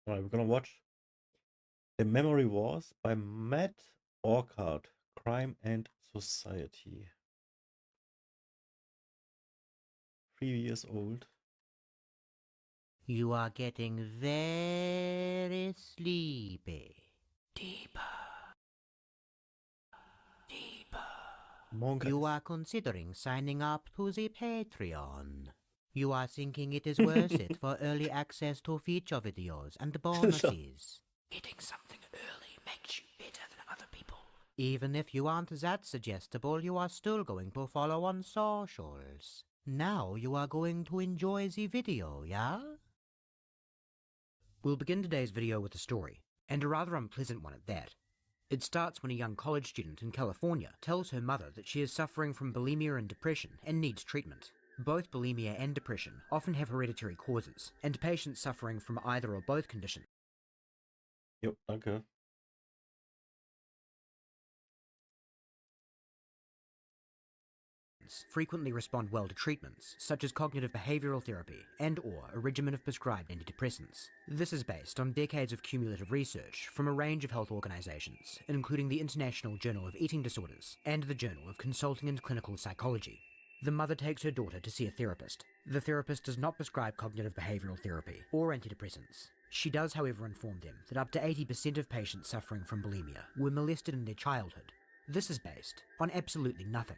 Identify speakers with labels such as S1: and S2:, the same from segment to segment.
S1: All right, we're gonna watch The Memory Wars by Matt Orchard, Crime and Society. 3 years old.
S2: You are getting very sleepy. Deeper.
S1: Monk
S2: You are considering signing up to the Patreon. You are thinking it is worth it for early access to feature videos and bonuses. Getting something early makes you better than other people. Even if you aren't that suggestible, you are still going to follow on socials. Now you are going to enjoy the video, yeah? We'll begin today's video with a story, and a rather unpleasant one at that. It starts when a young college student in California tells her mother that she is suffering from bulimia and depression and needs treatment. Both bulimia and depression often have hereditary causes, and patients suffering from either or both conditions
S1: Jo, danke.
S2: frequently respond well to treatments, such as cognitive behavioral therapy and/or a regimen of prescribed antidepressants. This is based on decades of cumulative research from a range of health organizations, including the International Journal of Eating Disorders and the Journal of Consulting and Clinical Psychology. The mother takes her daughter to see a therapist. The therapist does not prescribe cognitive behavioral therapy or antidepressants. She does, however, inform them that up to 80% of patients suffering from bulimia were molested in their childhood. This is based on absolutely nothing.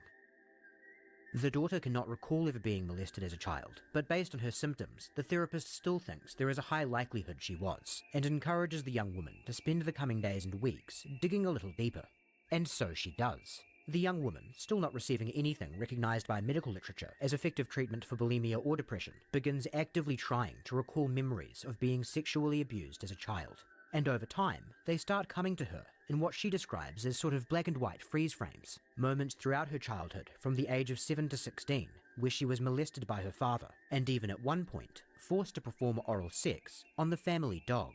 S2: The daughter cannot recall ever being molested as a child, but based on her symptoms, the therapist still thinks there is a high likelihood she was, and encourages the young woman to spend the coming days and weeks digging a little deeper. And so she does. The young woman, still not receiving anything recognized by medical literature as effective treatment for bulimia or depression, begins actively trying to recall memories of being sexually abused as a child. And over time, they start coming to her in what she describes as sort of black and white freeze frames, moments throughout her childhood from the age of 7 to 16, where she was molested by her father, and even at one point, forced to perform oral sex on the family dog.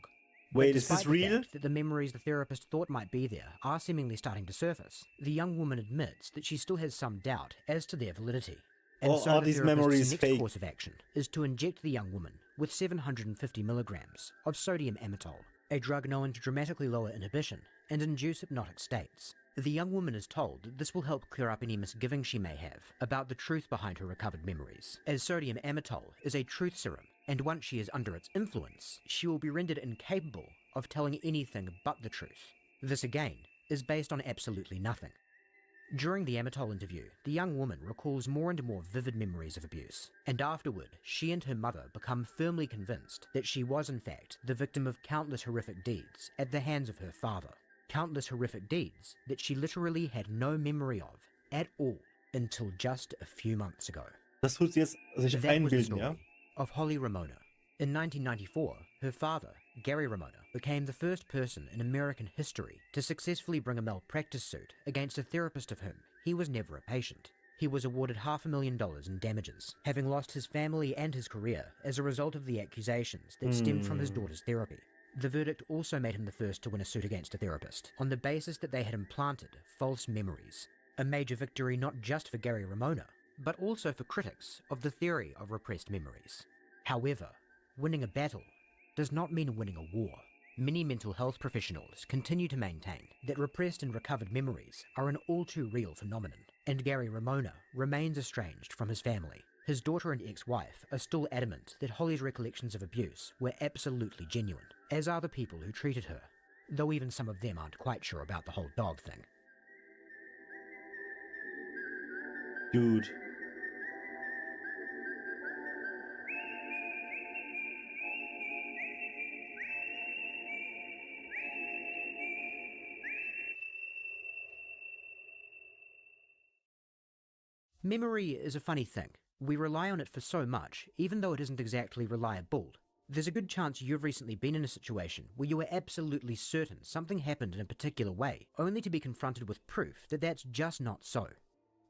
S1: Wait,
S2: But
S1: is this
S2: despite the
S1: real?
S2: fact that the memories the therapist thought might be there are seemingly starting to surface, the young woman admits that she still has some doubt as to their validity. And
S1: Or
S2: so
S1: are
S2: the
S1: these
S2: therapist's
S1: memories
S2: next
S1: fake?
S2: course of action is to inject the young woman with 750 milligrams of sodium amytal, a drug known to dramatically lower inhibition and induce hypnotic states. The young woman is told that this will help clear up any misgivings she may have about the truth behind her recovered memories, as sodium amytal is a truth serum, and once she is under its influence, she will be rendered incapable of telling anything but the truth. This again is based on absolutely nothing. During the amytal interview, the young woman recalls more and more vivid memories of abuse, and afterward, she and her mother become firmly convinced that she was in fact the victim of countless horrific deeds at the hands of her father. Countless horrific deeds that she literally had no memory of at all until just a few months ago.
S1: Das tut sie jetzt sich
S2: That was the
S1: einbilden, ja?
S2: story of Holly Ramona. In 1994, her father, Gary Ramona, became the first person in American history to successfully bring a malpractice suit against a therapist of whom he was never a patient. He was awarded $500,000 in damages, having lost his family and his career as a result of the accusations that stemmed from his daughter's therapy. The verdict also made him the first to win a suit against a therapist, on the basis that they had implanted false memories. A major victory not just for Gary Ramona, but also for critics of the theory of repressed memories. However, winning a battle does not mean winning a war. Many mental health professionals continue to maintain that repressed and recovered memories are an all-too-real phenomenon, and Gary Ramona remains estranged from his family. His daughter and ex-wife are still adamant that Holly's recollections of abuse were absolutely genuine, as are the people who treated her, though even some of them aren't quite sure about the whole dog thing.
S1: Dude.
S2: Memory is a funny thing. We rely on it for so much, even though it isn't exactly reliable. There's a good chance you've recently been in a situation where you were absolutely certain something happened in a particular way, only to be confronted with proof that that's just not so.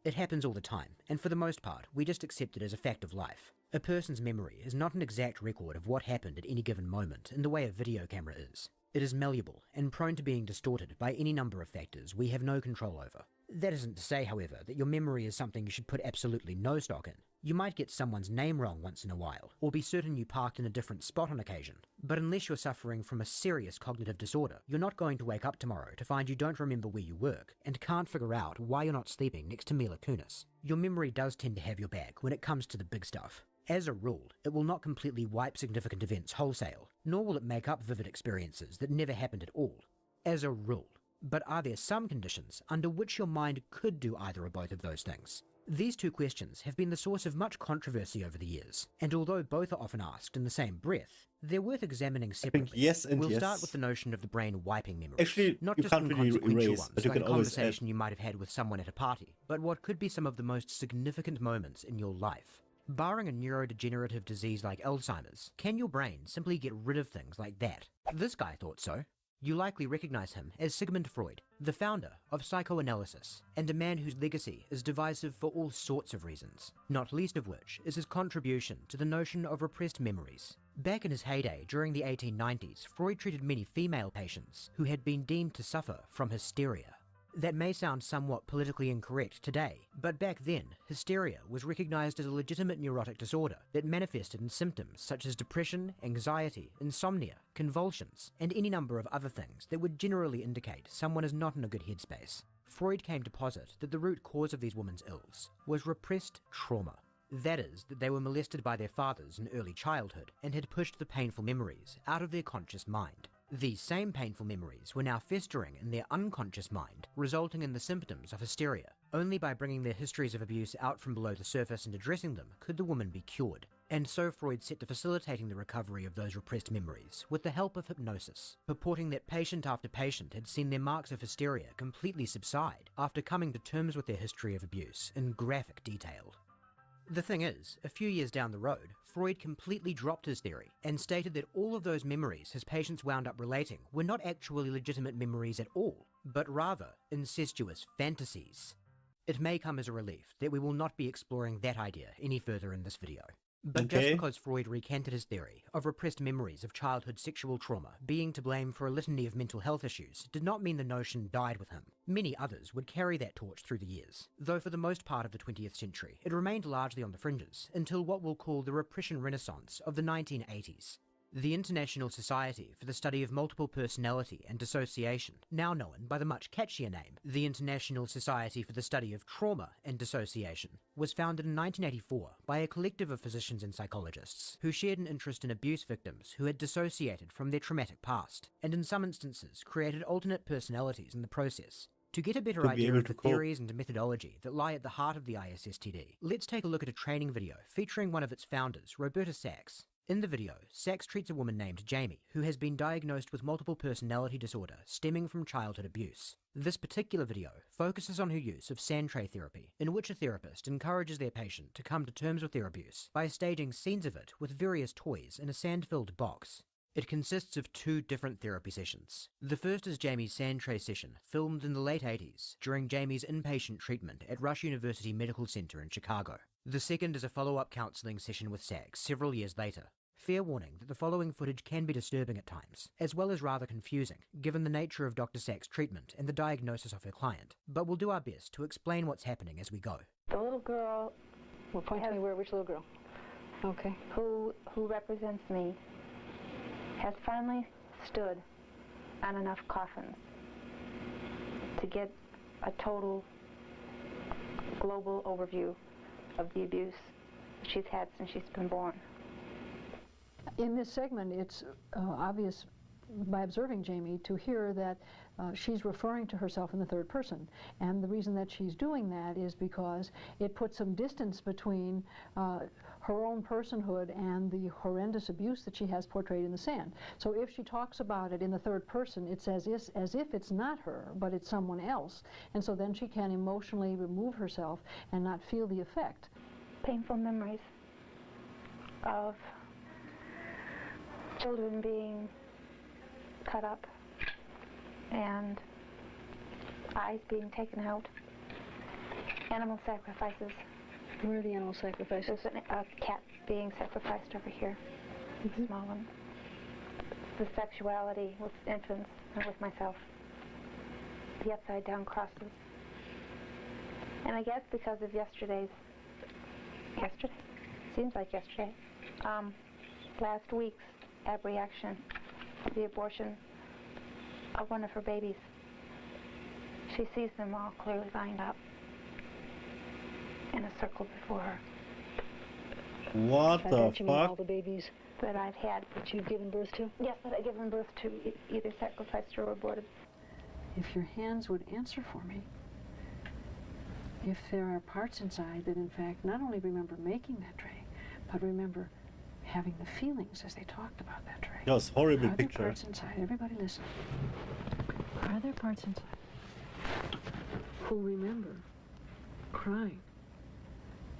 S2: It happens all the time, and for the most part, we just accept it as a fact of life. A person's memory is not an exact record of what happened at any given moment in the way a video camera is. It is malleable and prone to being distorted by any number of factors we have no control over. That isn't to say, however, that your memory is something you should put absolutely no stock in. You might get someone's name wrong once in a while, or be certain you parked in a different spot on occasion. But unless you're suffering from a serious cognitive disorder, you're not going to wake up tomorrow to find you don't remember where you work, and can't figure out why you're not sleeping next to Mila Kunis. Your memory does tend to have your back when it comes to the big stuff. As a rule, it will not completely wipe significant events wholesale, nor will it make up vivid experiences that never happened at all. As a rule. But are there some conditions under which your mind could do either or both of those things? These two questions have been the source of much controversy over the years, and although both are often asked in the same breath, they're worth examining separately.
S1: Yes and
S2: we'll
S1: yes.
S2: start with the notion of the brain wiping memories.
S1: Actually,
S2: not
S1: you
S2: just
S1: can't really
S2: inconsequential
S1: erase,
S2: ones,
S1: but you
S2: like
S1: can
S2: a
S1: always
S2: conversation you might have had with someone at a party, but what could be some of the most significant moments in your life. Barring a neurodegenerative disease like Alzheimer's, can your brain simply get rid of things like that? This guy thought so. You likely recognize him as Sigmund Freud, the founder of psychoanalysis, and a man whose legacy is divisive for all sorts of reasons, not least of which is his contribution to the notion of repressed memories. Back in his heyday during the 1890s, Freud treated many female patients who had been deemed to suffer from hysteria. That may sound somewhat politically incorrect today, but back then, hysteria was recognized as a legitimate neurotic disorder that manifested in symptoms such as depression, anxiety, insomnia, convulsions, and any number of other things that would generally indicate someone is not in a good headspace. Freud came to posit that the root cause of these women's ills was repressed trauma. That is, that they were molested by their fathers in early childhood and had pushed the painful memories out of their conscious mind. These same painful memories were now festering in their unconscious mind, resulting in the symptoms of hysteria. Only by bringing their histories of abuse out from below the surface and addressing them could the woman be cured. And so Freud set to facilitating the recovery of those repressed memories with the help of hypnosis, purporting that patient after patient had seen their marks of hysteria completely subside after coming to terms with their history of abuse in graphic detail. The thing is, a few years down the road, Freud completely dropped his theory and stated that all of those memories his patients wound up relating were not actually legitimate memories at all, but rather incestuous fantasies. It may come as a relief that we will not be exploring that idea any further in this video. But just because Freud recanted his theory of repressed memories of childhood sexual trauma being to blame for a litany of mental health issues did not mean the notion died with him. Many others would carry that torch through the years, though for the most part of the 20th century it remained largely on the fringes until what we'll call the repression renaissance of the 1980s. The International Society for the Study of Multiple Personality and Dissociation, now known by the much catchier name, the International Society for the Study of Trauma and Dissociation, was founded in 1984 by a collective of physicians and psychologists who shared an interest in abuse victims who had dissociated from their traumatic past, and in some instances created alternate personalities in the process. To get a better idea of the theories and methodology that lie at the heart of the ISSTD, let's take a look at a training video featuring one of its founders, Roberta Sachs. In the video, Sachs treats a woman named Jamie, who has been diagnosed with multiple personality disorder stemming from childhood abuse. This particular video focuses on her use of sand tray therapy, in which a therapist encourages their patient to come to terms with their abuse by staging scenes of it with various toys in a sand-filled box. It consists of two different therapy sessions. The first is Jamie's sand tray session, filmed in the late 80s during Jamie's inpatient treatment at Rush University Medical Center in Chicago. The second is a follow-up counseling session with Sachs several years later. Fair warning that the following footage can be disturbing at times, as well as rather confusing, given the nature of Dr. Sachs' treatment and the diagnosis of her client, but we'll do our best to explain what's happening as we go.
S3: The little girl...
S4: Well, point to me which little girl? Okay.
S3: Who represents me has finally stood on enough coffins to get a total global overview of the abuse she's had since she's been born.
S4: In this segment, it's obvious by observing Jamie to hear that she's referring to herself in the third person. And the reason that she's doing that is because it puts some distance between her own personhood and the horrendous abuse that she has portrayed in the sand. So if she talks about it in the third person, it's as if it's not her, but it's someone else. And so then she can emotionally remove herself and not feel the effect.
S3: Painful memories of children being cut up and eyes being taken out, animal sacrifices.
S4: Where are the animal sacrifices?
S3: There's a cat being sacrificed over here, a small one. The sexuality with infants and with myself. The upside down crosses. And I guess because of yesterday's yesterday, seems like yesterday, last week's abreaction of the abortion of one of her babies. She sees them all clearly lined up in a circle before her.
S1: What the
S4: You mean all
S1: fuck?
S4: the babies
S3: That I've had.
S4: that you've given birth to?
S3: Yes, that I've given birth to, either sacrificed or aborted.
S4: If your hands would answer for me, if there are parts inside that in fact not only remember making that tray, but remember having the feelings as they talked about that tray.
S1: Yes, horrible
S4: Are there
S1: picture.
S4: parts inside, everybody listen, are there parts inside who remember crying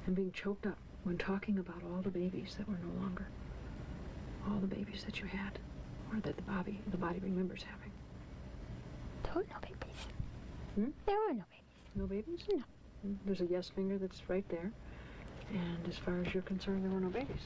S4: and being choked up when talking about all the babies that were no longer, all the babies that you had, or that the body remembers having?
S3: There were no babies.
S4: Hmm?
S3: There were no babies.
S4: No babies?
S3: No.
S4: There's a yes finger that's right there. And as far as you're concerned, there were no babies.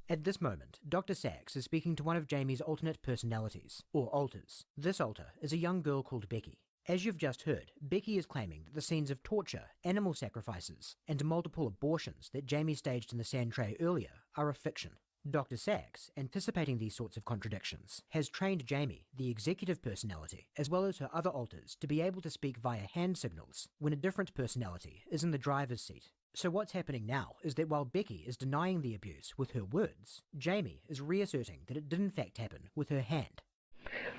S2: At this moment, Dr. Sachs is speaking to one of Jamie's alternate personalities, or alters. This alter is a young girl called Becky. As you've just heard, Becky is claiming that the scenes of torture, animal sacrifices, and multiple abortions that Jamie staged in the sand tray earlier are a fiction. Dr. Sachs, anticipating these sorts of contradictions, has trained Jamie, the executive personality, as well as her other alters, to be able to speak via hand signals when a different personality is in the driver's seat. So what's happening now is that while Becky is denying the abuse with her words, Jamie is reasserting that it did in fact happen with her hand.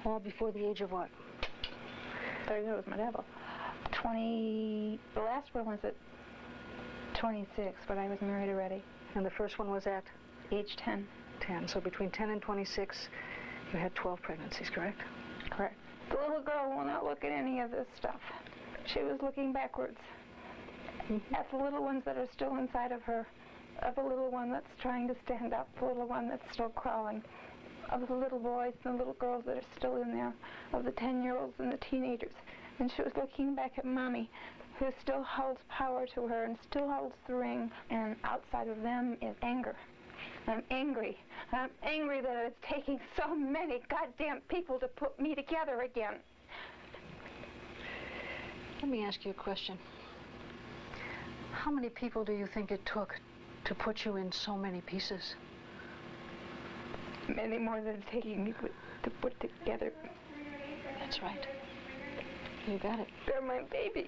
S4: All before the age of what?
S3: There goes my devil. 20, the last one was at 26, but I was married already.
S4: And the first one was at
S3: Age 10.
S4: 10. So between 10 and 26, you had 12 pregnancies, correct?
S3: Correct. The little girl will not look at any of this stuff. She was looking backwards at the little ones that are still inside of her, of the little one that's trying to stand up, the little one that's still crawling, of the little boys and the little girls that are still in there, of the 10-year-olds and the teenagers. And she was looking back at Mommy, who still holds power to her and still holds the ring. And outside of them is anger. I'm angry. I'm angry that it's taking so many goddamn people to put me together again.
S4: Let me ask you a question. How many people do you think it took to put you in so many pieces?
S3: Many more than it's taking me to put together.
S4: That's right. You got it.
S3: They're my babies.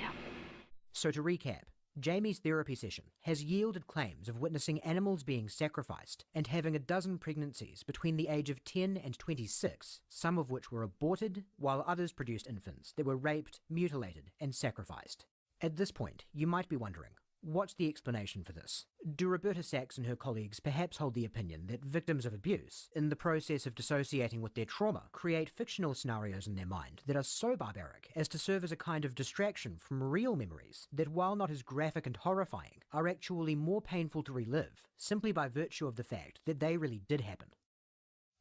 S4: Yeah.
S2: So to recap, Jamie's therapy session has yielded claims of witnessing animals being sacrificed and having a dozen pregnancies between the age of 10 and 26, some of which were aborted, while others produced infants that were raped, mutilated, and sacrificed. At this point, you might be wondering, what's the explanation for this? Do Roberta Sachs and her colleagues perhaps hold the opinion that victims of abuse, in the process of dissociating with their trauma, create fictional scenarios in their mind that are so barbaric as to serve as a kind of distraction from real memories that, while not as graphic and horrifying, are actually more painful to relive, simply by virtue of the fact that they really did happen?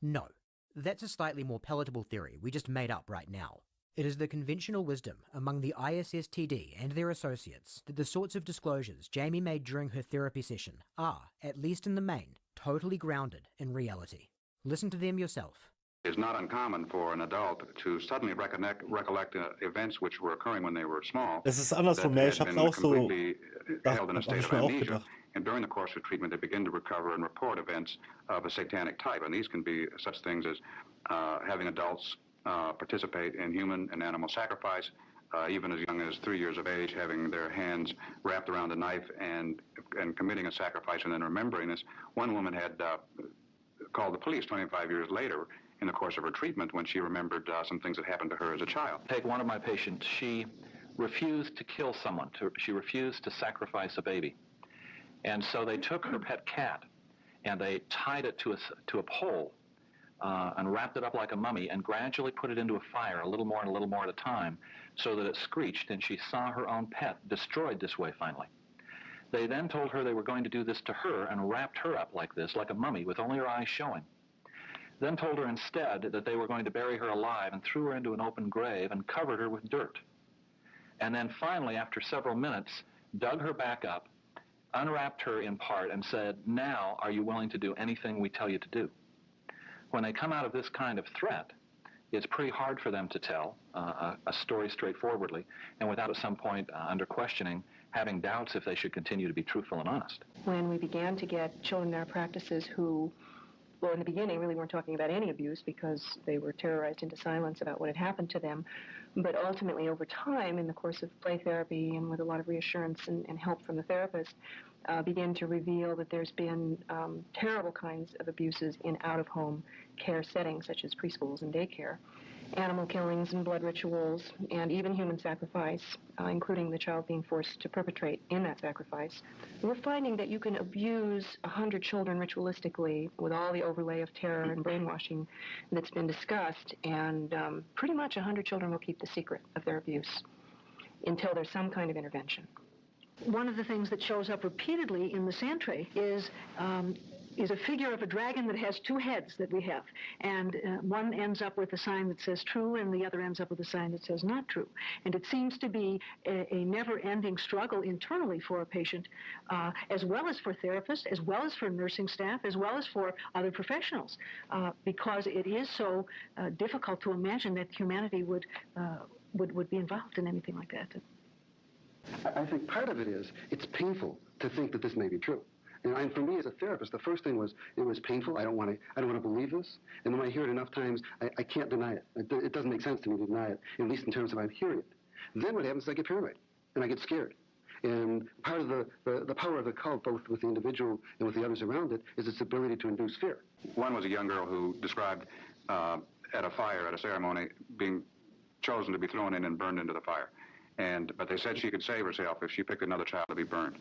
S2: No. That's a slightly more palatable theory we just made up right now. It is the conventional wisdom among the ISSTD and their associates that the sorts of disclosures Jamie made during her therapy session are, at least in the main, totally grounded in reality. Listen to them yourself.
S5: It's not uncommon for an adult to suddenly recollect events which were occurring when they were small.
S1: Es ist andersrum, ja, ich
S5: that
S1: hab's
S5: had been
S1: auch so
S5: completely held in a
S1: hab
S5: state
S1: ich
S5: of
S1: mir auch
S5: amnesia.
S1: gedacht.
S5: And during the course of treatment, they begin to recover and report events of a satanic type. And these can be such things as having adults participate in human and animal sacrifice, even as young as 3 years of age, having their hands wrapped around a knife and committing a sacrifice and then remembering this. One woman had called the police 25 years later in the course of her treatment when she remembered some things that happened to her as a child.
S6: Take one of my patients. She refused to kill someone. She refused to sacrifice a baby. And so they took her pet cat and they tied it to a pole and wrapped it up like a mummy and gradually put it into a fire, a little more and a little more at a time, so that it screeched, and she saw her own pet destroyed this way finally. They then told her they were going to do this to her and wrapped her up like this, like a mummy, with only her eyes showing. Then told her instead that they were going to bury her alive and threw her into an open grave and covered her with dirt. And then finally, after several minutes, dug her back up, unwrapped her in part, and said, "Now, are you willing to do anything we tell you to do?" When they come out of this kind of threat, it's pretty hard for them to tell a story straightforwardly, and without at some point, under questioning, having doubts if they should continue to be truthful and honest.
S7: When we began to get children in our practices who, well, in the beginning really weren't talking about any abuse because they were terrorized into silence about what had happened to them, but ultimately over time, in the course of play therapy and with a lot of reassurance and help from the therapist, began to reveal that there's been terrible kinds of abuses in out-of-home care settings, such as preschools and daycare. Animal killings and blood rituals, and even human sacrifice, including the child being forced to perpetrate in that sacrifice. We're finding that you can abuse 100 children ritualistically with all the overlay of terror and brainwashing that's been discussed, and pretty much 100 children will keep the secret of their abuse until there's some kind of intervention.
S4: One of the things that shows up repeatedly in the sand tray is a figure of a dragon that has two heads that we have. And one ends up with a sign that says true, and the other ends up with a sign that says not true. And it seems to be a never-ending struggle internally for a patient, as well as for therapists, as well as for nursing staff, as well as for other professionals, because it is so difficult to imagine that humanity would be involved in anything like that.
S8: I think part of it is, it's painful to think that this may be true. And for me as a therapist, the first thing was, it was painful. I don't want to believe this. And then when I hear it enough times, I can't deny it. It doesn't make sense to me to deny it, at least in terms of I'm hearing it. Then what happens is I get paranoid, and I get scared. And part of the power of the cult, both with the individual and with the others around it, is its ability to induce fear.
S5: One was a young girl who described at a fire, at a ceremony, being chosen to be thrown in and burned into the fire. But they said she could save herself if she picked another child to be burned,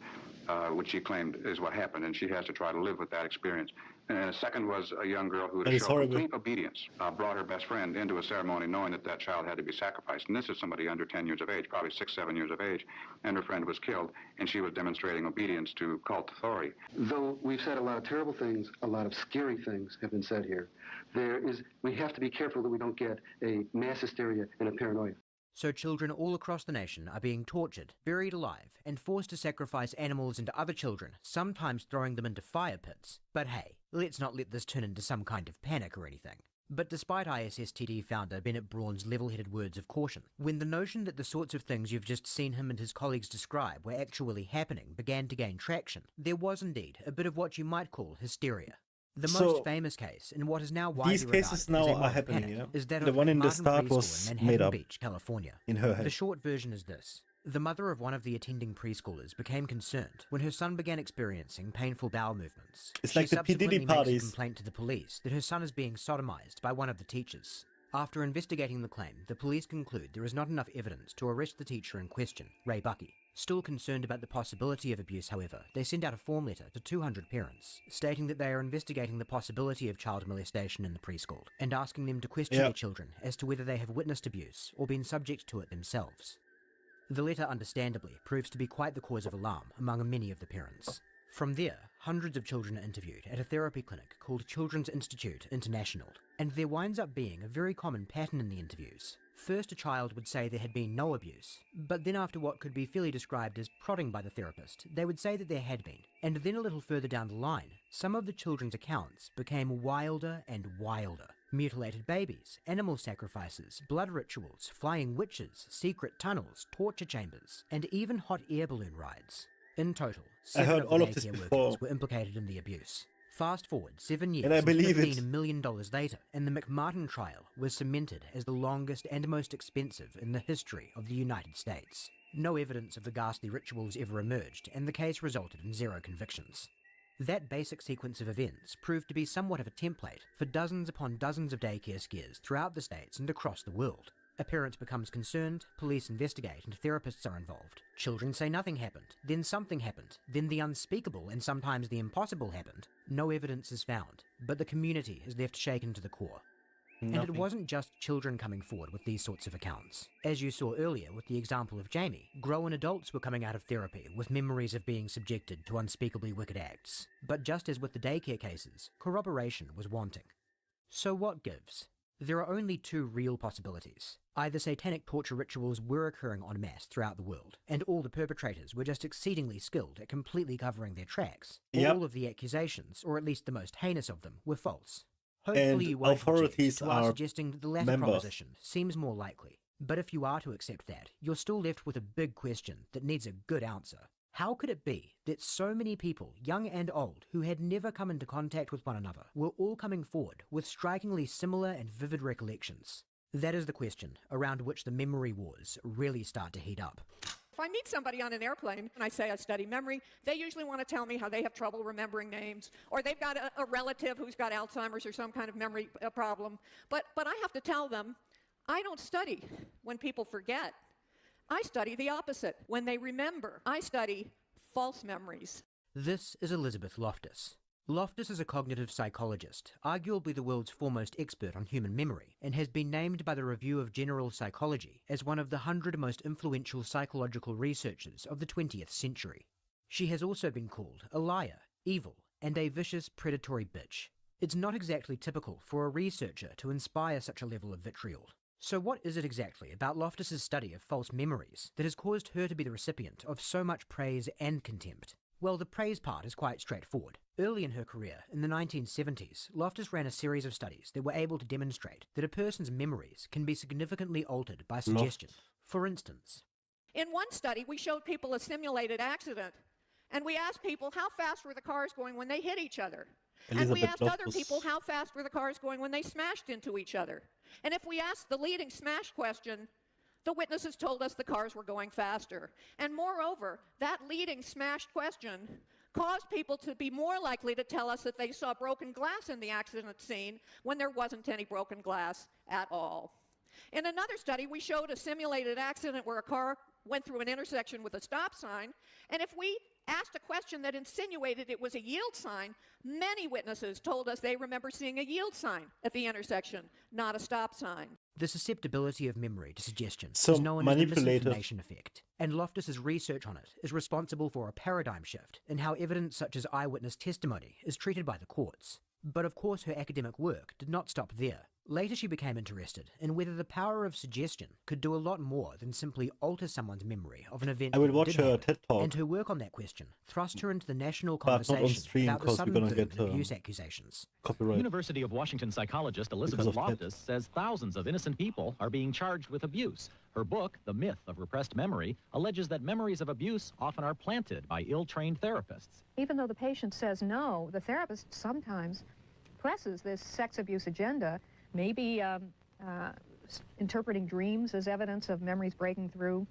S5: which she claimed is what happened, and she has to try to live with that experience. And a second was a young girl who had shown complete obedience, brought her best friend into a ceremony knowing that that child had to be sacrificed. And this is somebody under 10 years of age, probably 6, 7 years of age, and her friend was killed, and she was demonstrating obedience to cult authority.
S8: Though we've said a lot of terrible things, a lot of scary things have been said here, we have to be careful that we don't get a mass hysteria and a paranoia.
S2: So children all across the nation are being tortured, buried alive, and forced to sacrifice animals into other children, sometimes throwing them into fire pits. But hey, let's not let this turn into some kind of panic or anything. But despite ISSTD founder Bennett Braun's level-headed words of caution, when the notion that the sorts of things you've just seen him and his colleagues describe were actually happening began to gain traction, there was indeed a bit of what you might call hysteria. The most famous case, in what is now widely
S1: these cases now are happening, yeah?
S2: is that
S1: the
S2: of
S1: one in the
S2: Martin
S1: start
S2: Preschool
S1: was
S2: in
S1: made
S2: Manhattan
S1: up
S2: Beach, California.
S1: in her head.
S2: The short version is this. The mother of one of the attending preschoolers became concerned when her son began experiencing painful bowel movements.
S1: It's
S2: She
S1: like the
S2: subsequently
S1: PDD
S2: makes a
S1: parties.
S2: complaint to the police that her son is being sodomized by one of the teachers. After investigating the claim, the police conclude there is not enough evidence to arrest the teacher in question, Ray Bucky. Still concerned about the possibility of abuse, however, they send out a form letter to 200 parents, stating that they are investigating the possibility of child molestation in the preschool, and asking them to question their children as to whether they have witnessed abuse or been subject to it themselves. The letter, understandably, proves to be quite the cause of alarm among many of the parents. From there, hundreds of children are interviewed at a therapy clinic called Children's Institute International, and there winds up being a very common pattern in the interviews. First, a child would say there had been no abuse, but then after what could be fairly described as prodding by the therapist, they would say that there had been. And then a little further down the line, some of the children's accounts became wilder and wilder. Mutilated babies, animal sacrifices, blood rituals, flying witches, secret tunnels, torture chambers, and even hot air balloon rides. In total, 7 of the daycare workers were implicated in the abuse. Fast forward 7 years
S1: And I believe
S2: $15 million later, and the McMartin trial was cemented as the longest and most expensive in the history of the United States. No evidence of the ghastly rituals ever emerged, and the case resulted in 0 convictions. That basic sequence of events proved to be somewhat of a template for dozens upon dozens of daycare scares throughout the states and across the world. A parent becomes concerned, police investigate, and therapists are involved. Children say nothing happened, then something happened, then the unspeakable and sometimes the impossible happened. No evidence is found, but the community is left shaken to the core. And it wasn't just children coming forward with these sorts of accounts. As you saw earlier with the example of Jamie, grown adults were coming out of therapy with memories of being subjected to unspeakably wicked acts. But just as with the daycare cases, corroboration was wanting. So what gives? There are only 2 real possibilities. Either satanic torture rituals were occurring en masse throughout the world, and all the perpetrators were just exceedingly skilled at completely covering their tracks. All of the accusations, or at least the most heinous of them, were false. Hopefully you won't object to our suggesting that the latter proposition seems more likely. But if you are to accept that, you're still left with a big question that needs a good answer. How could it be that so many people, young and old, who had never come into contact with one another, were all coming forward with strikingly similar and vivid recollections? That is the question around which the memory wars really start to heat up.
S9: If I meet somebody on an airplane and I say I study memory, they usually want to tell me how they have trouble remembering names, or they've got a relative who's got Alzheimer's or some kind of memory problem. But I have to tell them, I don't study when people forget. I study the opposite, when they remember. I study false memories.
S2: This is Elizabeth Loftus. Loftus is a cognitive psychologist, arguably the world's foremost expert on human memory, and has been named by the Review of General Psychology as one of the 100 most influential psychological researchers of the 20th century. She has also been called a liar, evil, and a vicious predatory bitch. It's not exactly typical for a researcher to inspire such a level of vitriol. So what is it exactly about Loftus's study of false memories that has caused her to be the recipient of so much praise and contempt? Well, the praise part is quite straightforward. Early in her career, in the 1970s, Loftus ran a series of studies that were able to demonstrate that a person's memories can be significantly altered by suggestion. For instance,
S9: in one study, we showed people a simulated accident, and we asked people how fast were the cars going when they hit each other. And we asked other people how fast were the cars going when they smashed into each other. And if we asked the leading smash question, the witnesses told us the cars were going faster. And moreover, that leading smashed question caused people to be more likely to tell us that they saw broken glass in the accident scene when there wasn't any broken glass at all. In another study, we showed a simulated accident where a car went through an intersection with a stop sign, and if we asked a question that insinuated it was a yield sign, many witnesses told us they remember seeing a yield sign at the intersection, not a stop sign.
S2: The susceptibility of memory to suggestion
S1: So
S2: is known as the
S1: manipulative.
S2: misinformation effect, and Loftus's research on it is responsible for a paradigm shift in how evidence such as eyewitness testimony is treated by the courts. But of course her academic work did not stop there. Later she became interested in whether the power of suggestion could do a lot more than simply alter someone's memory of an event
S1: I will
S2: that
S1: watch
S2: did
S1: her
S2: happen.
S1: TED Talk.
S2: And her work on that question thrust her into the national
S1: But not on
S2: conversation
S1: stream,
S2: about the
S1: 'cause we're
S2: sudden
S1: gonna
S2: boom
S1: get,
S2: in abuse accusations.
S1: Copyright.
S10: University of Washington psychologist Elizabeth
S1: Because of
S10: Loftus says thousands of innocent people are being charged with abuse. Her book, The Myth of Repressed Memory, alleges that memories of abuse often are planted by ill-trained therapists.
S11: Even though the patient says no, the therapist sometimes presses this sex abuse agenda, maybe interpreting dreams as evidence of memories breaking through,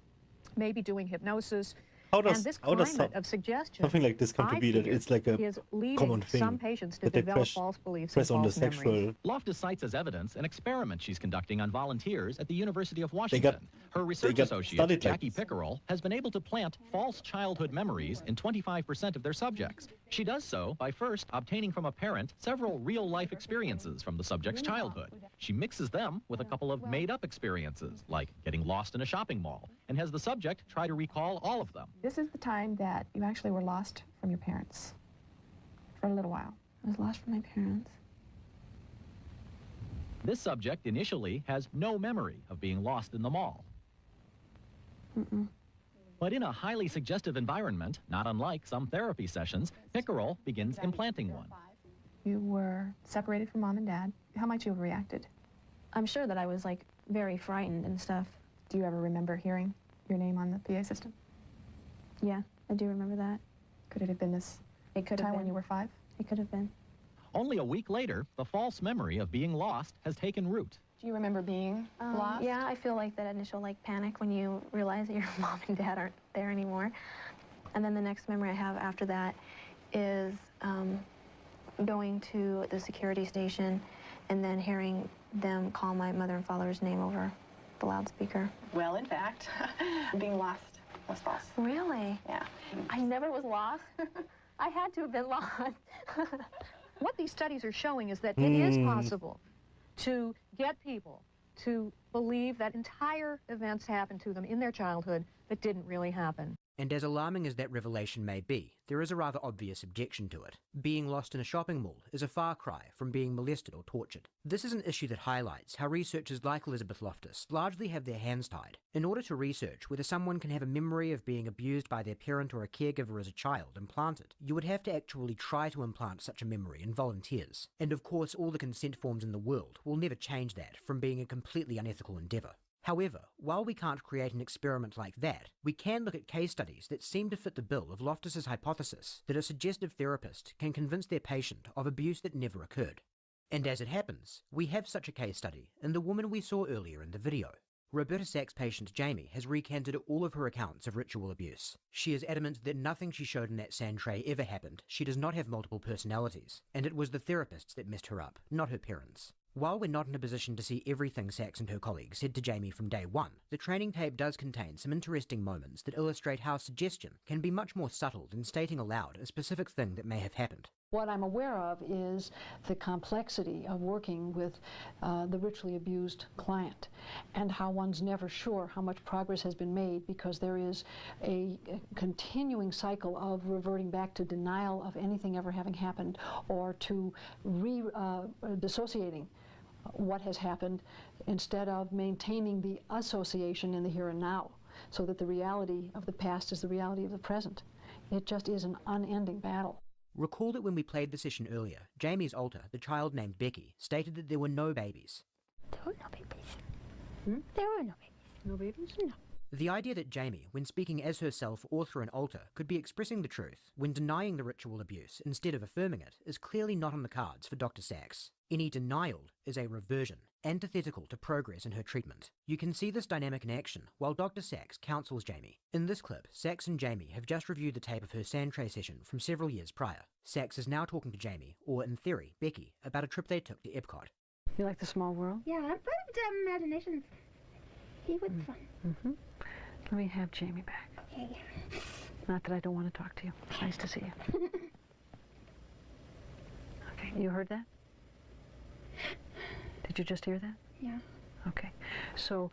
S11: maybe doing hypnosis.
S1: How does,
S11: and this
S1: how does
S11: climate of suggestion,
S1: something like this come to
S11: I
S1: be that
S11: fear,
S1: it's like a
S11: is leading
S1: common thing
S11: some patients to
S1: that they
S11: develop false beliefs
S1: press
S11: and
S1: on the
S11: false memories.
S1: sexual?
S10: Loftus cites as evidence an experiment she's conducting on volunteers at the University of Washington. Her research associate,
S1: studied like
S10: Jackie
S1: this.
S10: Pickerel, has been able to plant false childhood memories in 25% of their subjects. She does so by first obtaining from a parent several real-life experiences from the subject's childhood. She mixes them with a couple of made-up experiences, like getting lost in a shopping mall, and has the subject try to recall all of them.
S12: This is the time that you actually were lost from your parents for a little while.
S13: I was lost from my parents.
S10: This subject initially has no memory of being lost in the mall. But in a highly suggestive environment, not unlike some therapy sessions, Pickerel begins implanting one.
S12: You were separated from mom and dad. How might you have reacted?
S13: I'm sure that I was like very frightened and stuff.
S12: Do you ever remember hearing your name on the PA system?
S13: Yeah, I do remember that.
S12: Could it have been this time when you were 5?
S13: It could have been.
S10: Only a week later, the false memory of being lost has taken root.
S12: Do you remember being lost?
S13: Yeah, I feel like that initial panic when you realize that your mom and dad aren't there anymore. And then the next memory I have after that is going to the security station and then hearing them call my mother and father's name over the loudspeaker.
S12: Well, in fact, being lost was false.
S13: Really?
S12: Yeah.
S13: I never was lost. I had to have been lost.
S11: What these studies are showing is that it is possible to get people to believe that entire events happened to them in their childhood that didn't really happen.
S2: And as alarming as that revelation may be, there is a rather obvious objection to it. Being lost in a shopping mall is a far cry from being molested or tortured. This is an issue that highlights how researchers like Elizabeth Loftus largely have their hands tied. In order to research whether someone can have a memory of being abused by their parent or a caregiver as a child implanted, you would have to actually try to implant such a memory in volunteers. And of course, all the consent forms in the world will never change that from being a completely unethical endeavour. However, while we can't create an experiment like that, we can look at case studies that seem to fit the bill of Loftus's hypothesis that a suggestive therapist can convince their patient of abuse that never occurred. And as it happens, we have such a case study in the woman we saw earlier in the video. Roberta Sack's patient Jamie has recanted all of her accounts of ritual abuse. She is adamant that nothing she showed in that sand tray ever happened. She does not have multiple personalities, and it was the therapists that messed her up, not her parents. While we're not in a position to see everything Sachs and her colleagues said to Jamie from day one, the training tape does contain some interesting moments that illustrate how suggestion can be much more subtle than stating aloud a specific thing that may have happened.
S4: What I'm aware of is the complexity of working with the ritually abused client, and how one's never sure how much progress has been made because there is a continuing cycle of reverting back to denial of anything ever having happened, or to dissociating what has happened instead of maintaining the association in the here and now, so that the reality of the past is the reality of the present. It just is an unending battle.
S2: Recall that when we played the session earlier, Jamie's alter, the child named Becky, stated that there were no babies.
S14: There were no babies. There were no babies.
S4: No babies?
S14: No.
S2: The idea that Jamie, when speaking as herself or through an alter, could be expressing the truth when denying the ritual abuse instead of affirming it is clearly not on the cards for Dr. Sachs. Any denial is a reversion, antithetical to progress in her treatment. You can see this dynamic in action while Dr. Sachs counsels Jamie. In this clip, Sachs and Jamie have just reviewed the tape of her sand tray session from several years prior. Sachs is now talking to Jamie, or in theory, Becky, about a trip they took to Epcot.
S4: You like the small world?
S14: Yeah, I'm putting to imaginations. He was fun.
S4: Let me have Jamie back.
S14: Okay.
S4: Not that I don't want to talk to you. It's nice to see you. Okay, you heard that? Did you just hear that?
S14: Yeah.
S4: Okay, so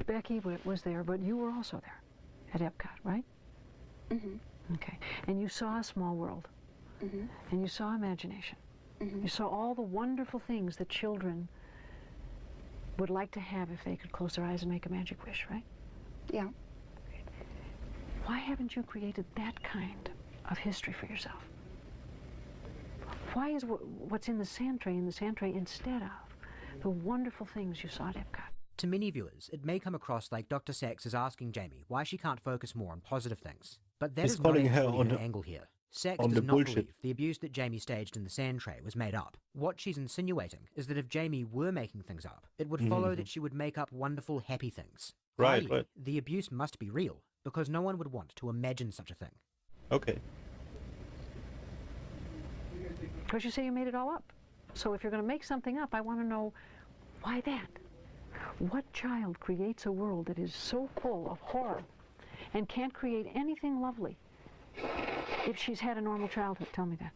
S4: Becky was there, but you were also there at Epcot, right? Okay, and you saw a small world, and you saw imagination. You saw all the wonderful things that children would like to have if they could close their eyes and make a magic wish, right?
S14: Yeah.
S4: Why haven't you created that kind of history for yourself? Why is what's in the sand tray instead of the wonderful things you saw at Epcot?
S2: To many viewers, it may come across like Dr. Sachs is asking Jamie why she can't focus more on positive things. But that is not actually her angle here. Sachs does not believe the abuse that Jamie staged in the sand tray was made up. What she's insinuating is that if Jamie were making things up, it would follow that she would make up wonderful, happy things.
S1: Right.
S2: The abuse must be real, because no one would want to imagine such a thing.
S1: Okay.
S4: Because you say you made it all up. So if you're going to make something up, I want to know why that? What child creates a world that is so full of horror and can't create anything lovely if she's had a normal childhood? Tell me that.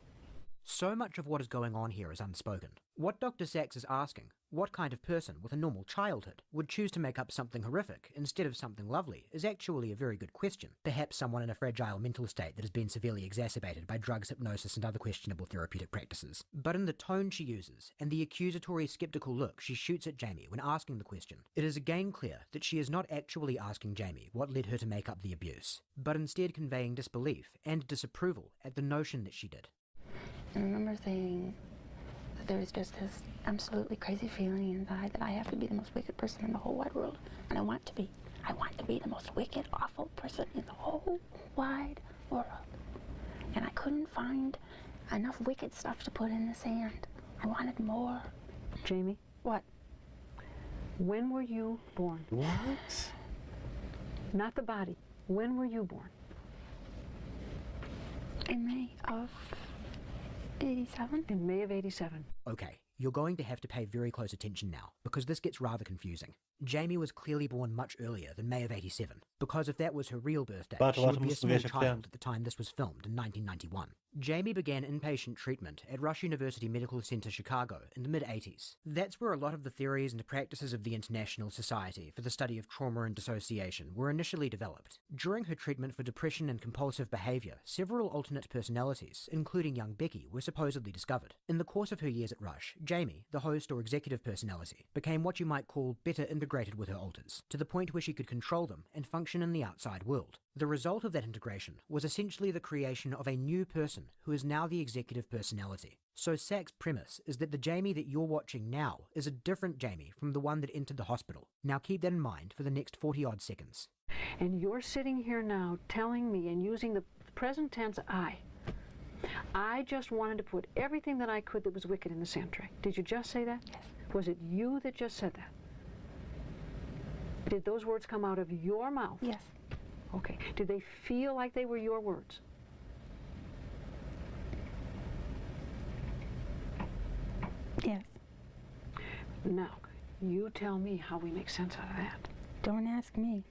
S2: So much of what is going on here is unspoken. What Dr. Sachs is asking, what kind of person with a normal childhood would choose to make up something horrific instead of something lovely, is actually a very good question. Perhaps someone in a fragile mental state that has been severely exacerbated by drugs, hypnosis, and other questionable therapeutic practices. But in the tone she uses, and the accusatory, skeptical look she shoots at Jamie when asking the question, it is again clear that she is not actually asking Jamie what led her to make up the abuse, but instead conveying disbelief and disapproval at the notion that she did.
S14: I remember saying that there was just this absolutely crazy feeling inside that I have to be the most wicked person in the whole wide world. And I want to be. I want to be the most wicked, awful person in the whole wide world. And I couldn't find enough wicked stuff to put in the sand. I wanted more.
S4: Jamie?
S14: What?
S4: When were you born?
S1: What?
S4: Not the body. When were you born?
S14: In May of 87.
S4: In May of 87.
S2: Okay, you're going to have to pay very close attention now, because this gets rather confusing. Jamie was clearly born much earlier than May of 87, because if that was her real birthday, she would be a small child at the time this was filmed in 1991. Jamie began inpatient treatment at Rush University Medical Center, Chicago in the mid-80s. That's where a lot of the theories and practices of the International Society for the Study of Trauma and Dissociation were initially developed. During her treatment for depression and compulsive behavior, several alternate personalities, including young Becky, were supposedly discovered. In the course of her years at Rush, Jamie, the host or executive personality, became what you might call better integrated with her alters, to the point where she could control them and function in the outside world. The result of that integration was essentially the creation of a new person who is now the executive personality. So Sack's premise is that the Jamie that you're watching now is a different Jamie from the one that entered the hospital. Now keep that in mind for the next 40-odd seconds.
S4: And you're sitting here now telling me, and using the present tense I just wanted to put everything that I could that was wicked in the sand tray. Did you just say that?
S14: Yes.
S4: Was it you that just said that? Did those words come out of your mouth?
S14: Yes.
S4: Okay. Did they feel like they were your words?
S14: Yes.
S4: Now, you tell me how we make sense out of that.
S14: Don't ask me.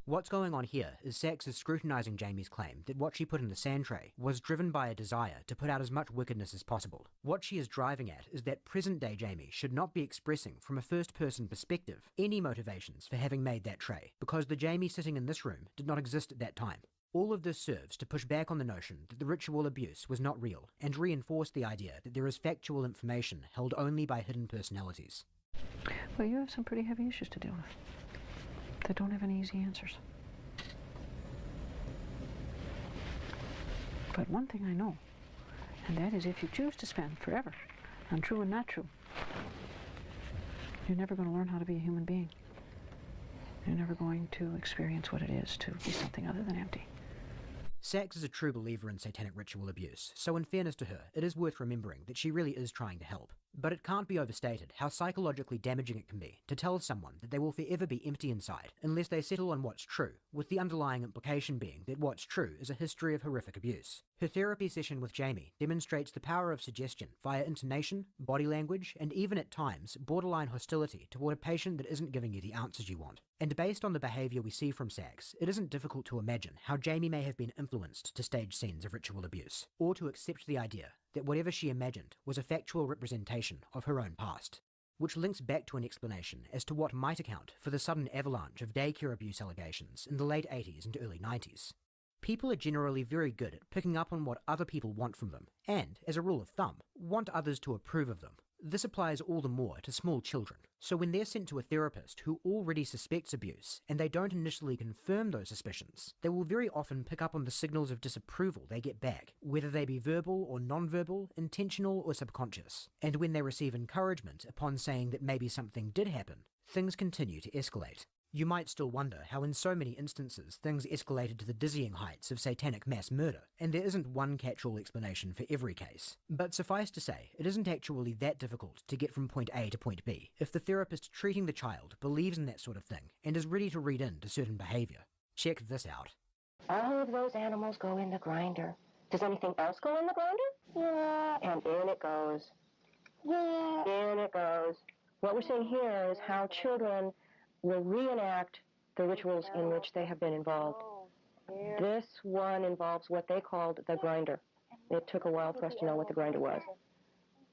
S2: What's going on here is Sachs is scrutinizing Jamie's claim that what she put in the sand tray was driven by a desire to put out as much wickedness as possible. What she is driving at is that present-day Jamie should not be expressing from a first-person perspective any motivations for having made that tray, because the Jamie sitting in this room did not exist at that time. All of this serves to push back on the notion that the ritual abuse was not real, and reinforce the idea that there is factual information held only by hidden personalities.
S4: Well, you have some pretty heavy issues to deal with that don't have any easy answers. But one thing I know, and that is if you choose to spend forever on true and not true, you're never going to learn how to be a human being. You're never going to experience what it is to be something other than empty.
S2: Sachs is a true believer in satanic ritual abuse, so in fairness to her, it is worth remembering that she really is trying to help. But it can't be overstated how psychologically damaging it can be to tell someone that they will forever be empty inside unless they settle on what's true, with the underlying implication being that what's true is a history of horrific abuse. Her therapy session with Jamie demonstrates the power of suggestion via intonation, body language, and even at times borderline hostility toward a patient that isn't giving you the answers you want. And based on the behaviour we see from Sachs, it isn't difficult to imagine how Jamie may have been influenced to stage scenes of ritual abuse, or to accept the idea that whatever she imagined was a factual representation of her own past. Which links back to an explanation as to what might account for the sudden avalanche of daycare abuse allegations in the late 80s and early 90s. People are generally very good at picking up on what other people want from them, and, as a rule of thumb, want others to approve of them. This applies all the more to small children, so when they're sent to a therapist who already suspects abuse, and they don't initially confirm those suspicions, they will very often pick up on the signals of disapproval they get back, whether they be verbal or non-verbal, intentional or subconscious. And when they receive encouragement upon saying that maybe something did happen, things continue to escalate. You might still wonder how in so many instances things escalated to the dizzying heights of satanic mass murder, and there isn't one catch-all explanation for every case. But suffice to say, it isn't actually that difficult to get from point A to point B if the therapist treating the child believes in that sort of thing and is ready to read into certain behaviour. Check this out.
S15: All of those animals go in the grinder. Does anything else go in the grinder? Yeah. And in it goes. Yeah. In it goes. What we're seeing here is how children will reenact the rituals in which they have been involved. This one involves what they called the grinder. It took a while for us to know what the grinder was.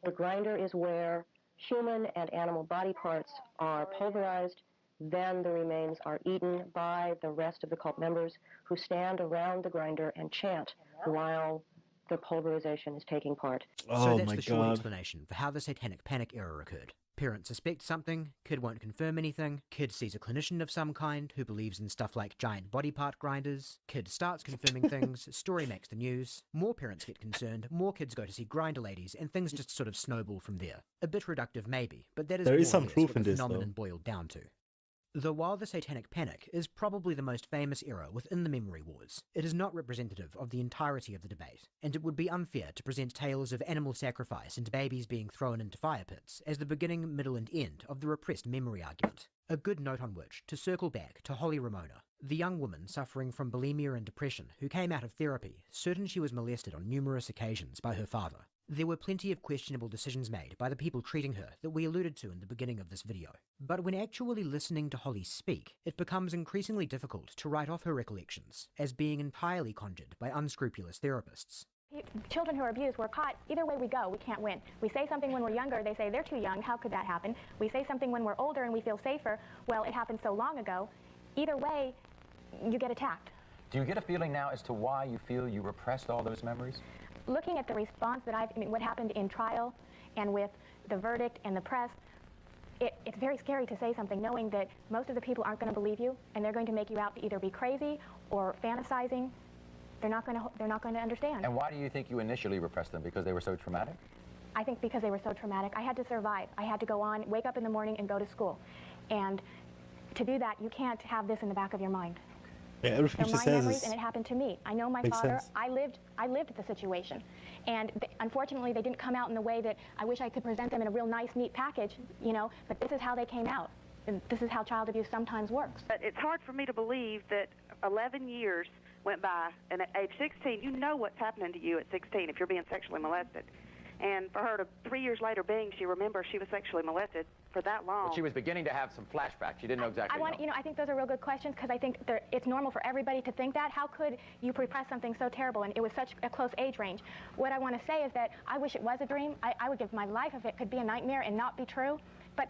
S15: The grinder is where human and animal body parts are pulverized, then the remains are eaten by the rest of the cult members who stand around the grinder and chant while the pulverization is taking part.
S2: So that's the short explanation for how the satanic panic era occurred. Parent suspects something, kid won't confirm anything, kid sees a clinician of some kind who believes in stuff like giant body part grinders, kid starts confirming things, story makes the news, more parents get concerned, more kids go to see grinder ladies, and things just sort of snowball from there. A bit reductive maybe, but that is
S1: there is some
S2: more or less
S1: proof
S2: what
S1: in
S2: the
S1: this,
S2: phenomenon
S1: though.
S2: boiled down to. Though while the Satanic Panic is probably the most famous era within the memory wars, it is not representative of the entirety of the debate, and it would be unfair to present tales of animal sacrifice and babies being thrown into fire pits as the beginning, middle and end of the repressed memory argument. A good note on which to circle back to Holly Ramona, the young woman suffering from bulimia and depression who came out of therapy certain she was molested on numerous occasions by her father. There were plenty of questionable decisions made by the people treating her that we alluded to in the beginning of this video. But when actually listening to Holly speak, it becomes increasingly difficult to write off her recollections as being entirely conjured by unscrupulous therapists.
S16: Children who are abused, we're caught. Either way we go, we can't win. We say something when we're younger, they say they're too young, how could that happen? We say something when we're older and we feel safer, well, it happened so long ago. Either way, you get attacked.
S17: Do you get a feeling now as to why you feel you repressed all those memories?
S16: Looking at the response that what happened in trial and with the verdict and the press, it's very scary to say something knowing that most of the people aren't going to believe you, and they're going to make you out to either be crazy or fantasizing. They're not going to understand.
S17: And why do you think you initially repressed them? Because they were so traumatic?
S16: I think because they were so traumatic. I had to survive. I had to go on, wake up in the morning, and go to school. And to do that, you can't have this in the back of your mind.
S1: Yeah, everything
S16: They're
S1: she
S16: my
S1: says
S16: memories,
S1: is...
S16: and it happened to me. I know my
S1: Makes
S16: father.
S1: sense.
S16: I lived the situation, and unfortunately, they didn't come out in the way that I wish I could present them in a real nice, neat package, you know. But this is how they came out, and this is how child abuse sometimes works.
S18: But it's hard for me to believe that 11 years went by, and at age 16, you know what's happening to you at 16 if you're being sexually molested. And for her to, 3 years later, she remembers she was sexually molested for that long.
S17: But she was beginning to have some flashbacks. She didn't know exactly.
S16: I think those are real good questions, because I think it's normal for everybody to think that. How could you repress something so terrible, and it was such a close age range? What I want to say is that I wish it was a dream. I would give my life if it could be a nightmare and not be true. But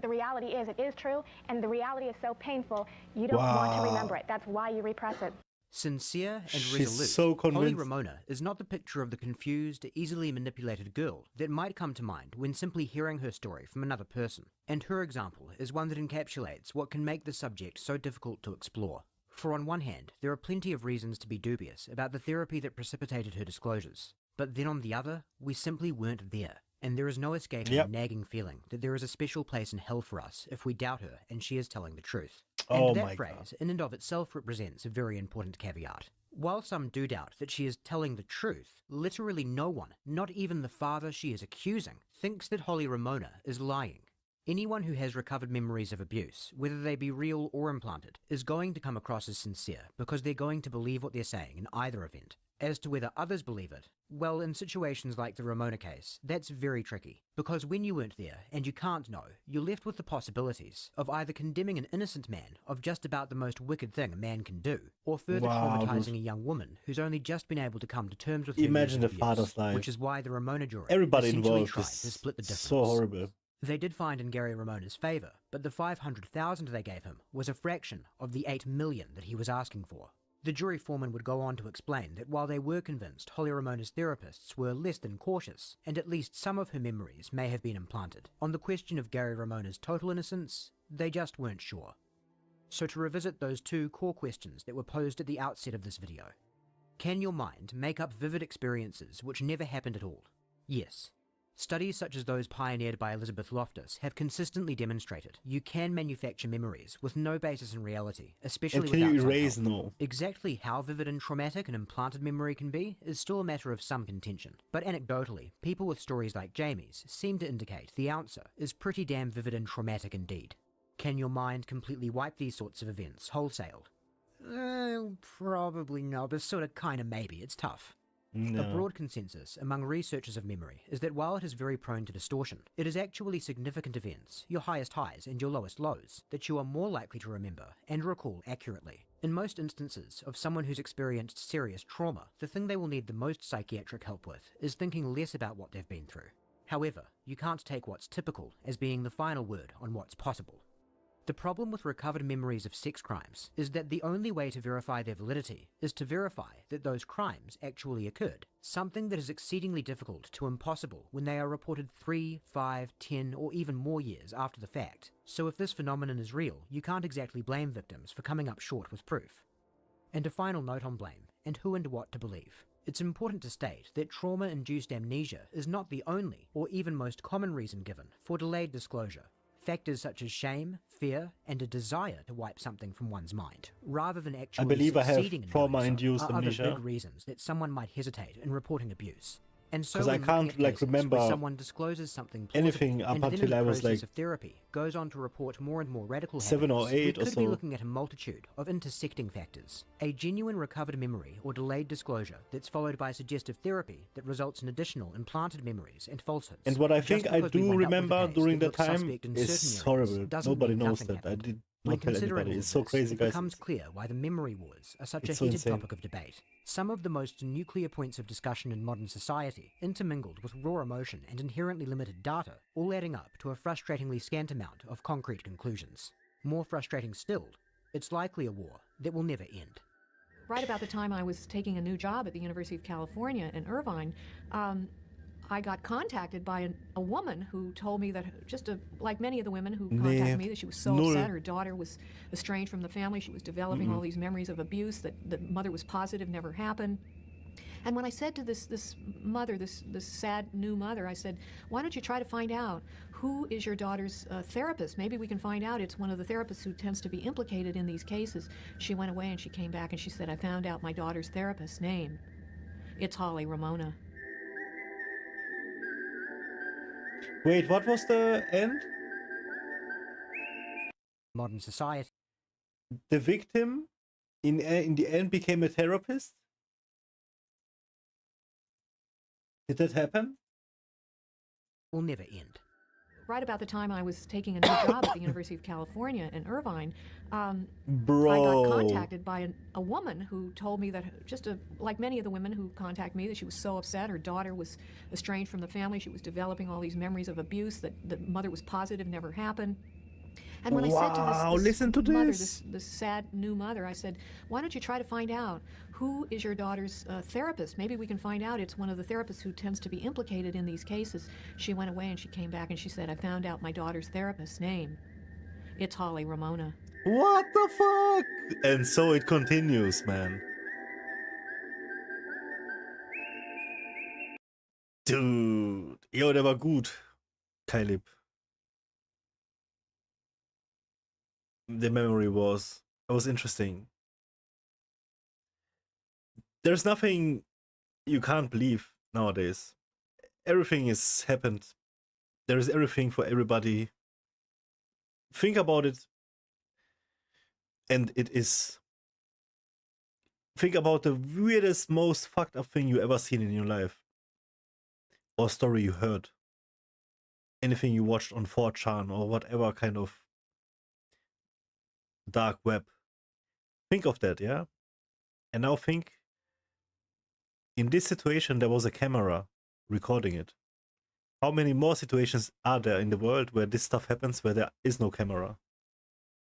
S16: the reality is it is true, and the reality is so painful, you don't want to remember it. That's why you repress it.
S2: Sincere and
S1: She's
S2: resolute,
S1: so
S2: Holly
S1: convinced.
S2: Ramona is not the picture of the confused, easily manipulated girl that might come to mind when simply hearing her story from another person. And her example is one that encapsulates what can make the subject so difficult to explore. For on one hand, there are plenty of reasons to be dubious about the therapy that precipitated her disclosures. But then on the other, we simply weren't there. And there is no escaping the nagging feeling that there is a special place in hell for us if we doubt her and she is telling the truth. And that phrase, in and of itself, represents a very important caveat. While some do doubt that she is telling the truth, literally no one, not even the father she is accusing, thinks that Holly Ramona is lying. Anyone who has recovered memories of abuse, whether they be real or implanted, is going to come across as sincere because they're going to believe what they're saying in either event. As to whether others believe it, well, in situations like the Ramona case, that's very tricky, because when you weren't there, and you can't know, you're left with the possibilities of either condemning an innocent man of just about the most wicked thing a man can do, or further traumatizing a young woman who's only just been able to come to terms with her
S1: Imagine the
S2: abuse,
S1: father's life.
S2: which is why the Ramona jury
S1: Everybody
S2: essentially
S1: involved
S2: tried
S1: is
S2: to split the difference.
S1: so horrible.
S2: They did find in Gary Ramona's favour, but the $500,000 they gave him was a fraction of the $8 million that he was asking for. The jury foreman would go on to explain that while they were convinced Holly Ramona's therapists were less than cautious, and at least some of her memories may have been implanted, on the question of Gary Ramona's total innocence, they just weren't sure. So to revisit those two core questions that were posed at the outset of this video. Can your mind make up vivid experiences which never happened at all? Yes. Studies such as those pioneered by Elizabeth Loftus have consistently demonstrated you can manufacture memories with no basis in reality, especially
S1: And can
S2: without
S1: you
S2: some
S1: erase
S2: help.
S1: no?
S2: Exactly how vivid and traumatic an implanted memory can be is still a matter of some contention, but anecdotally, people with stories like Jamie's seem to indicate the answer is pretty damn vivid and traumatic indeed. Can your mind completely wipe these sorts of events wholesale? Probably not, but sort of kinda maybe, it's tough.
S1: No.
S2: A broad consensus among researchers of memory is that while it is very prone to distortion, it is actually significant events, your highest highs and your lowest lows, that you are more likely to remember and recall accurately. In most instances of someone who's experienced serious trauma, the thing they will need the most psychiatric help with is thinking less about what they've been through. However, you can't take what's typical as being the final word on what's possible. The problem with recovered memories of sex crimes is that the only way to verify their validity is to verify that those crimes actually occurred, something that is exceedingly difficult to impossible when they are reported 3, 5, 10, or even more years after the fact. So if this phenomenon is real, you can't exactly blame victims for coming up short with proof. And a final note on blame, and who and what to believe. It's important to state that trauma-induced amnesia is not the only or even most common reason given for delayed disclosure. Factors such as shame, fear, and a desire to wipe something from one's mind, rather than actually
S1: believe I have
S2: succeeding in
S1: trauma-induced
S2: doing so, are other
S1: amnesia.
S2: big reasons that someone might hesitate in reporting abuse. And so
S1: 'Cause I
S2: when looking
S1: can't,
S2: at
S1: like,
S2: cases
S1: remember
S2: where someone discloses something plausible
S1: anything up
S2: and then
S1: until
S2: in the
S1: I was,
S2: process
S1: like,
S2: of therapy goes on to report more and more radical
S1: 7 or
S2: habits,
S1: 8
S2: we
S1: or
S2: could
S1: so.
S2: be looking at a multitude of intersecting factors. A genuine recovered memory or delayed disclosure that's followed by suggestive therapy that results in additional implanted memories and falsehoods.
S1: And what I
S2: Just
S1: think I
S2: because we
S1: do
S2: wind up with a
S1: remember
S2: case
S1: during
S2: that
S1: that
S2: looks
S1: time
S2: suspect in
S1: is
S2: certain areas
S1: horrible.
S2: doesn't
S1: Nobody
S2: mean
S1: knows
S2: nothing
S1: that. I did
S2: When
S1: not tell
S2: considering
S1: anybody.
S2: all
S1: It's so
S2: this,
S1: crazy,
S2: it
S1: guys.
S2: becomes clear why the memory wars are such
S1: It's
S2: a
S1: so
S2: heated
S1: insane.
S2: topic of debate. Some of the most nuclear points of discussion in modern society, intermingled with raw emotion and inherently limited data, all adding up to a frustratingly scant amount of concrete conclusions. More frustrating still, it's likely a war that will never end.
S11: Right about the time I was taking a new job at the University of California in Irvine, I got contacted by a woman who told me that, like many of the women who contacted me, that she was so upset. Her daughter was estranged from the family. She was developing all these memories of abuse that the mother was positive never happened. And when I said to this mother, this sad new mother, I said, why don't you try to find out who is your daughter's therapist? Maybe we can find out it's one of the therapists who tends to be implicated in these cases. She went away and she came back and she said, I found out my daughter's therapist's name. It's Holly Ramona.
S1: Wait, what was the end?
S2: Modern society.
S1: The victim in the end became a therapist? Did that happen?
S2: Will never end.
S11: Right about the time I was taking a new job at the University of California in Irvine, I got contacted by a woman who told me that, like many of the women who contact me, that she was so upset. Her daughter was estranged from the family. She was developing all these memories of abuse that the mother was positive never happened. And when I said to this sad new mother, I said, why don't you try to find out who is your daughter's therapist? Maybe we can find out it's one of the therapists who tends to be implicated in these cases. She went away and she came back and she said, I found out my daughter's therapist's name. It's Holly Ramona.
S1: What the fuck? And so it continues, man. Dude. Jo, der war gut. Caleb. The memory was interesting. There's nothing you can't believe nowadays. Everything is happened. There is everything for everybody. Think about it. And it is. Think about the weirdest, most fucked up thing you ever seen in your life. Or story you heard. Anything you watched on 4chan or whatever kind of dark web. Think of that, yeah? And now think, in this situation there was a camera recording it. How many more situations are there in the world where this stuff happens where there is no camera?